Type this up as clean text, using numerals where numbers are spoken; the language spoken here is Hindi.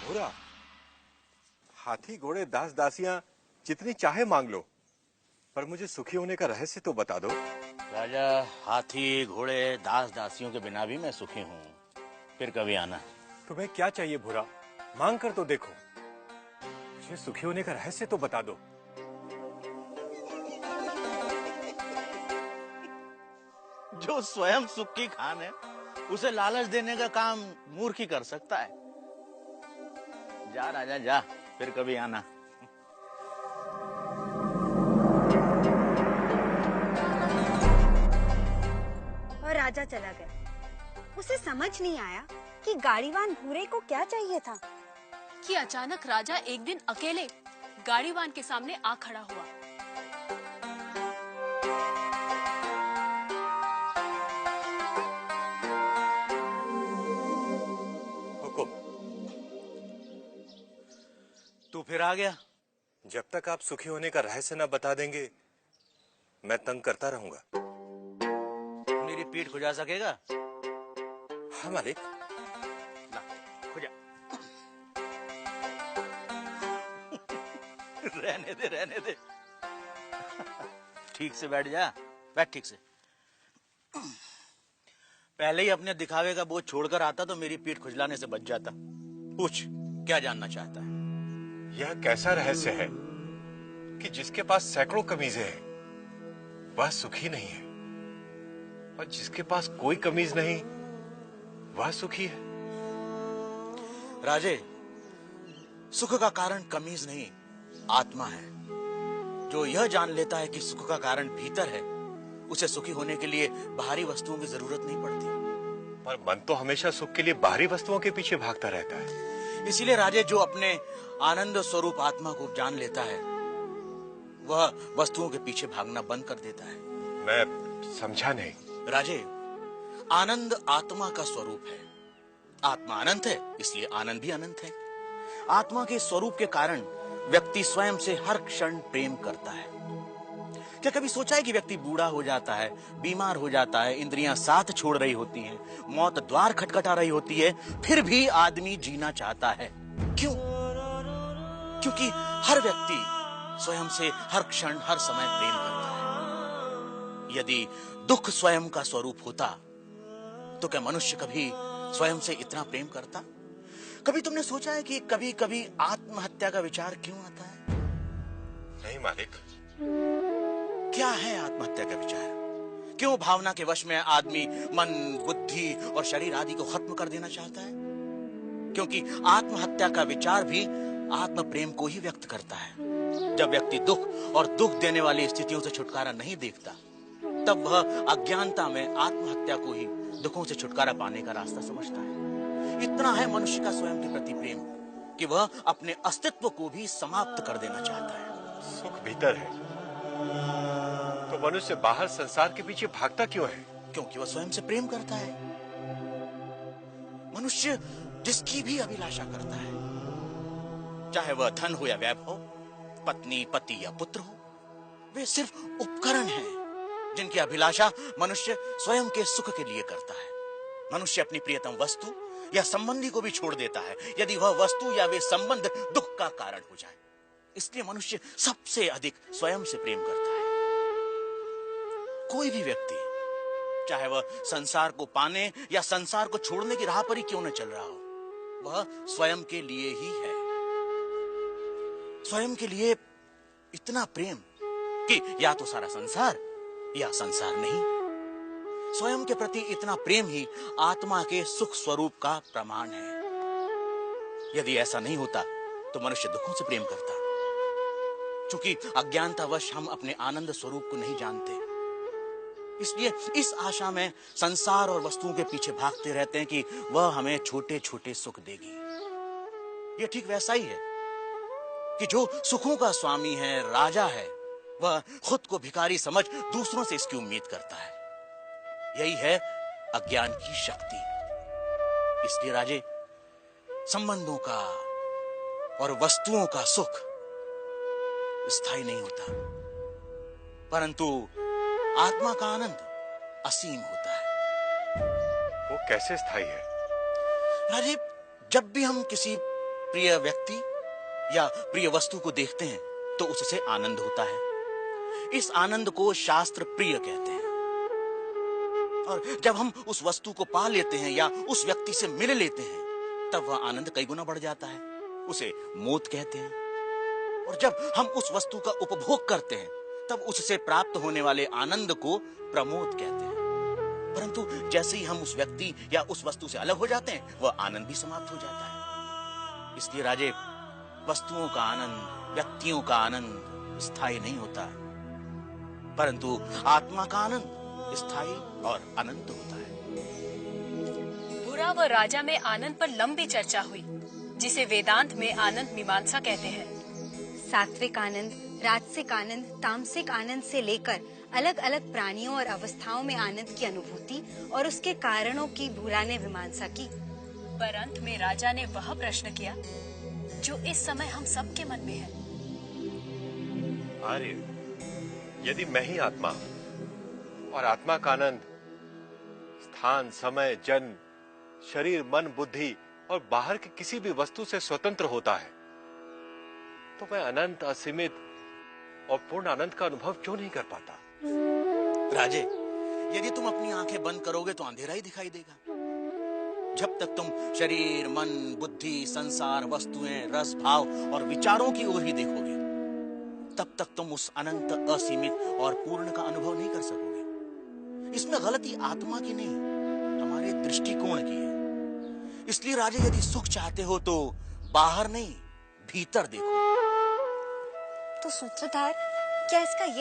भूरा, हाथी घोड़े दास दासियां जितनी चाहे मांग लो, पर मुझे सुखी होने का रहस्य तो बता दो। राजा, हाथी घोड़े दास दासियों के बिना भी मैं सुखी हूँ। फिर कभी आना। तुम्हें क्या चाहिए भूरा? मांग कर तो देखो। मुझे सुखी होने का रहस्य तो बता दो। जो स्वयं सुख की खान है, उसे लालच देने का काम मूर्ख ही कर सकता है। जा राजा जा, फिर कभी आना। और राजा चला गया। उसे समझ नहीं आया कि गाड़ीवान भूरे को क्या चाहिए था कि अचानक राजा एक दिन अकेले गाड़ीवान के सामने आ खड़ा हुआ। हुकुम। तू फिर आ गया? जब तक आप सुखी होने का रहस्य न बता देंगे, मैं तंग करता रहूंगा। मेरी पीठ खुजा सकेगा? हाँ मालिक। ला, खुजा। रहने दे। ठीक से बैठ जा, बैठ ठीक से। पहले ही अपने दिखावे का बोझ छोड़कर आता तो मेरी पीठ खुजलाने से बच जाता। पूछ, क्या जानना चाहता है? यह कैसा रहस्य है कि जिसके पास सैकड़ों कमीजें हैं, वह सुखी नहीं है, और जिसके पास कोई कमीज नहीं, वह सुखी है? राजे, सुख का कारण कमीज नहीं, आत्मा है। जो यह जान लेता है कि सुख का कारण भीतर है, उसे सुखी होने के लिए बाहरी वस्तुओं की जरूरत नहीं पड़ती। पर मन तो हमेशा सुख के लिए बाहरी वस्तुओं के पीछे भागता रहता है। इसीलिए राजे, जो अपने आनंद स्वरूप आत्मा को जान लेता है, वह वस्तुओं के पीछे भागना बंद कर देता है। मैं समझा नहीं। राजे, आनंद आत्मा का स्वरूप है। आत्मा अनंत है, इसलिए आनंद भी अनंत है। आत्मा के स्वरूप के कारण व्यक्ति स्वयं से हर क्षण प्रेम करता है। क्या कभी सोचा है कि व्यक्ति बूढ़ा हो जाता है, बीमार हो जाता है, इंद्रियां साथ छोड़ रही होती हैं, मौत द्वार खटखटा रही होती है, फिर भी आदमी जीना चाहता है? क्यों? क्योंकि हर व्यक्ति स्वयं से हर क्षण हर समय प्रेम करता है। यदि दुख स्वयं का स्वरूप होता तो क्या मनुष्य कभी स्वयं से इतना प्रेम करता? कभी तुमने सोचा है कि कभी कभी आत्महत्या का विचार क्यों आता है? नहीं मालिक। क्या है आत्महत्या का विचार? क्यों भावना के वश में आदमी मन, बुद्धि और शरीर आदि को खत्म कर देना चाहता है? क्योंकि आत्महत्या का विचार भी आत्म प्रेम को ही व्यक्त करता है। जब व्यक्ति दुख और दुख देने वाली स्थितियों से छुटकारा नहीं देखता, तब वह अज्ञानता में आत्महत्या को ही दुखों से छुटकारा पाने का रास्ता समझता है। इतना है मनुष्य का स्वयं के प्रति प्रेम कि वह अपने अस्तित्व को भी समाप्त कर देना चाहता है। सुख भीतर है, तो मनुष्य बाहर संसार के पीछे भागता क्यों है? क्योंकि वह स्वयं से प्रेम करता है। मनुष्य जिसकी भी अभिलाषा करता है, चाहे वह धन हो या वैभव, पत्नी, पति या पुत्र हो, वे सिर्फ उपकरण हैं जिनकी अभिलाषा मनुष्य स्वयं के सुख के लिए करता है। मनुष्य अपनी प्रियतम वस्तु या संबंधी को भी छोड़ देता है यदि वह वस्तु या वे संबंध दुख का कारण हो जाए। इसलिए मनुष्य सबसे अधिक स्वयं से प्रेम करता है। कोई भी व्यक्ति, चाहे वह संसार को पाने या संसार को छोड़ने की राह पर ही क्यों न चल रहा हो, वह स्वयं के लिए ही है। स्वयं के लिए इतना प्रेम कि या तो सारा संसार या संसार नहीं। स्वयं के प्रति इतना प्रेम ही आत्मा के सुख स्वरूप का प्रमाण है। यदि ऐसा नहीं होता तो मनुष्य दुखों से प्रेम करता। क्योंकि अज्ञानतावश हम अपने आनंद स्वरूप को नहीं जानते, इसलिए इस आशा में संसार और वस्तुओं के पीछे भागते रहते हैं कि वह हमें छोटे छोटे सुख देगी। यह ठीक वैसा ही है कि जो सुखों का स्वामी है, राजा है, वह खुद को भिखारी समझ दूसरों से इसकी उम्मीद करता है। यही है अज्ञान की शक्ति। इसलिए राजे, संबंधों का और वस्तुओं का सुख स्थायी नहीं होता, परंतु आत्मा का आनंद असीम होता है। वो कैसे स्थायी है? राजे, जब भी हम किसी प्रिय व्यक्ति या प्रिय वस्तु को देखते हैं तो उससे आनंद होता है। इस आनंद को शास्त्र प्रिय कहते हैं। और जब हम उस वस्तु को पा लेते हैं या उस व्यक्ति से मिल लेते हैं तब वह आनंद कई गुना बढ़ जाता है, उसे मोद कहते हैं। और जब हम उस वस्तु का उपभोग करते हैं तब उससे प्राप्त होने वाले आनंद को प्रमोद कहते हैं। परंतु जैसे ही हम उस व्यक्ति या उस वस्तु से अलग हो जाते हैं वह आनंद भी समाप्त हो जाता है। इसलिए राजे, वस्तुओं का आनंद, व्यक्तियों का आनंद स्थायी नहीं होता, परंतु आत्मा का आनंद स्थायी और अनंत होता है। बुरा व राजा में आनंद पर लंबी चर्चा हुई, जिसे वेदांत में आनंद मीमांसा कहते हैं। सात्विक आनंद, राजसिक आनंद, तामसिक आनंद से लेकर अलग अलग प्राणियों और अवस्थाओं में आनंद की अनुभूति और उसके कारणों की बुरा ने मीमांसा की। पर अंत में राजा ने वह प्रश्न किया जो इस समय हम सबके मन में है। आर्य, यदि मैं ही आत्मा हूं और आत्मा का आनंद स्थान, समय, जन्म, शरीर, मन, बुद्धि और बाहर की किसी भी वस्तु से स्वतंत्र होता है, तो मैं अनंत, असीमित और पूर्ण आनंद का अनुभव क्यों नहीं कर पाता? राजे, यदि तुम अपनी आंखें बंद करोगे तो अंधेरा ही दिखाई देगा। जब तक तुम शरीर, मन, बुद्धि, संसार, वस्तुएं, रस, भाव और विचारों की ओर ही देखोगे तब तक तुम उस अनंत, असीमित और पूर्ण का अनुभव नहीं कर सकोगे। इसमें गलती आत्मा की नहीं, हमारे दृष्टिकोण की है। इसलिए राजे, यदि सुख चाहते हो तो बाहर नहीं, भीतर देखो। तो सूत्रधार, क्या इसका ये